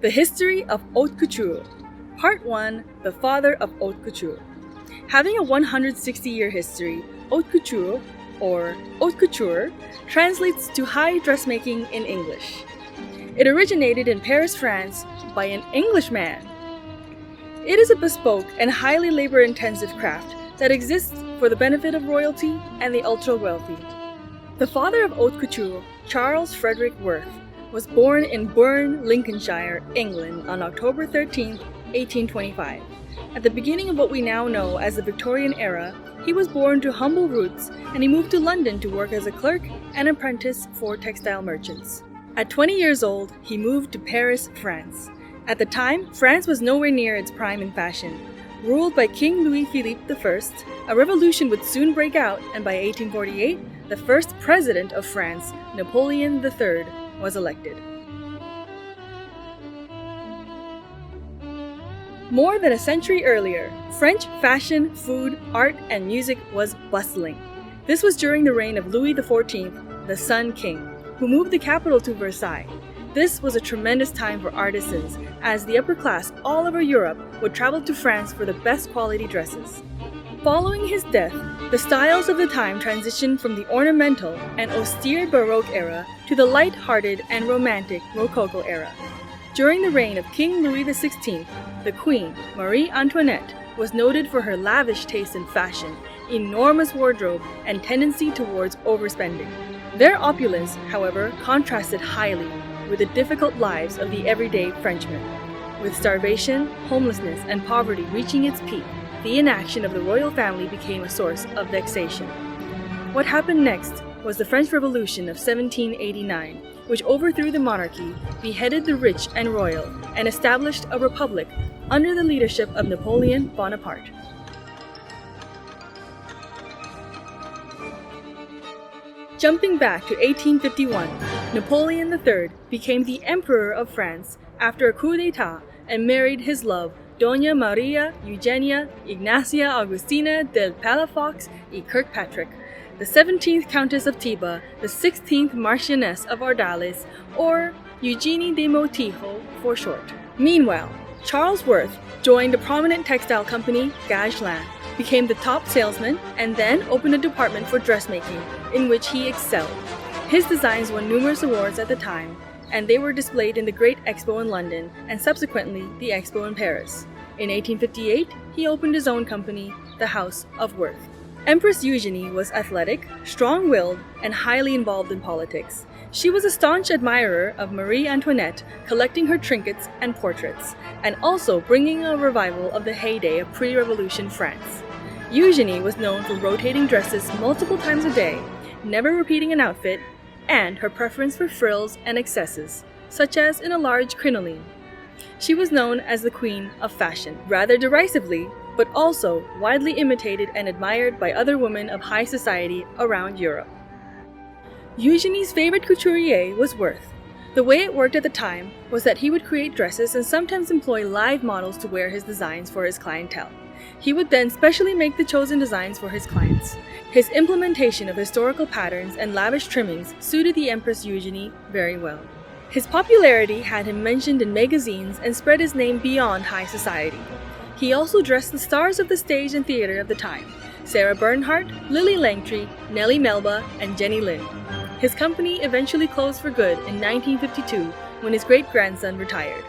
The History of Haute Couture. Part 1. The Father of Haute Couture. Having a 160-year history, Haute Couture, or Haute Couture, translates to high dressmaking in English. It originated in Paris, France, by an Englishman. It is a bespoke and highly labor-intensive craft that exists for the benefit of royalty and the ultra-wealthy. The father of Haute Couture, Charles Frederick Worth, was born in Bourne, Lincolnshire, England on October 13, 1825. At the beginning of what we now know as the Victorian era, he was born to humble roots and he moved to London to work as a clerk and apprentice for textile merchants. At 20 years old, he moved to Paris, France. At the time, France was nowhere near its prime in fashion. Ruled by King Louis-Philippe I, a revolution would soon break out, and by 1848, the first president of France, Napoleon III, was elected. More than a century earlier, French fashion, food, art, and music was bustling. This was during the reign of Louis XIV, the Sun King, who moved the capital to Versailles. This was a tremendous time for artisans, as the upper class all over Europe would travel to France for the best quality dresses. Following his death, the styles of the time transitioned from the ornamental and austere Baroque era to the light-hearted and romantic Rococo era. During the reign of King Louis XVI, the Queen, Marie Antoinette, was noted for her lavish taste in fashion, enormous wardrobe, and tendency towards overspending. Their opulence, however, contrasted highly with the difficult lives of the everyday Frenchman. With starvation, homelessness, and poverty reaching its peak, the inaction of the royal family became a source of vexation. What happened next was the French Revolution of 1789, which overthrew the monarchy, beheaded the rich and royal, and established a republic under the leadership of Napoleon Bonaparte. Jumping back to 1851, Napoleon III became the Emperor of France after a coup d'etat and married his love, Doña Maria Eugenia Ignacia Augustina del Palafox y Kirkpatrick, the 17th Countess of Tiba, the 16th Marchioness of Ordales, or Eugenie de Montijo for short. Meanwhile, Charles Worth joined a prominent textile company, Gagelin, became the top salesman, and then opened a department for dressmaking, in which he excelled. His designs won numerous awards at the time, and they were displayed in the Great Expo in London and subsequently the Expo in Paris. In 1858, he opened his own company, the House of Worth. Empress Eugenie was athletic, strong-willed, and highly involved in politics. She was a staunch admirer of Marie Antoinette, collecting her trinkets and portraits, and also bringing a revival of the heyday of pre-revolution France. Eugenie was known for rotating dresses multiple times a day, never repeating an outfit, and her preference for frills and excesses, such as in a large crinoline. She was known as the Queen of Fashion, rather derisively, but also widely imitated and admired by other women of high society around Europe. Eugenie's favorite couturier was Worth. The way it worked at the time was that he would create dresses and sometimes employ live models to wear his designs for his clientele. He would then specially make the chosen designs for his clients. His implementation of historical patterns and lavish trimmings suited the Empress Eugenie very well. His popularity had him mentioned in magazines and spread his name beyond high society. He also dressed the stars of the stage and theater of the time: Sarah Bernhardt, Lily Langtry, Nellie Melba, and Jenny Lind. His company eventually closed for good in 1952 when his great-grandson retired.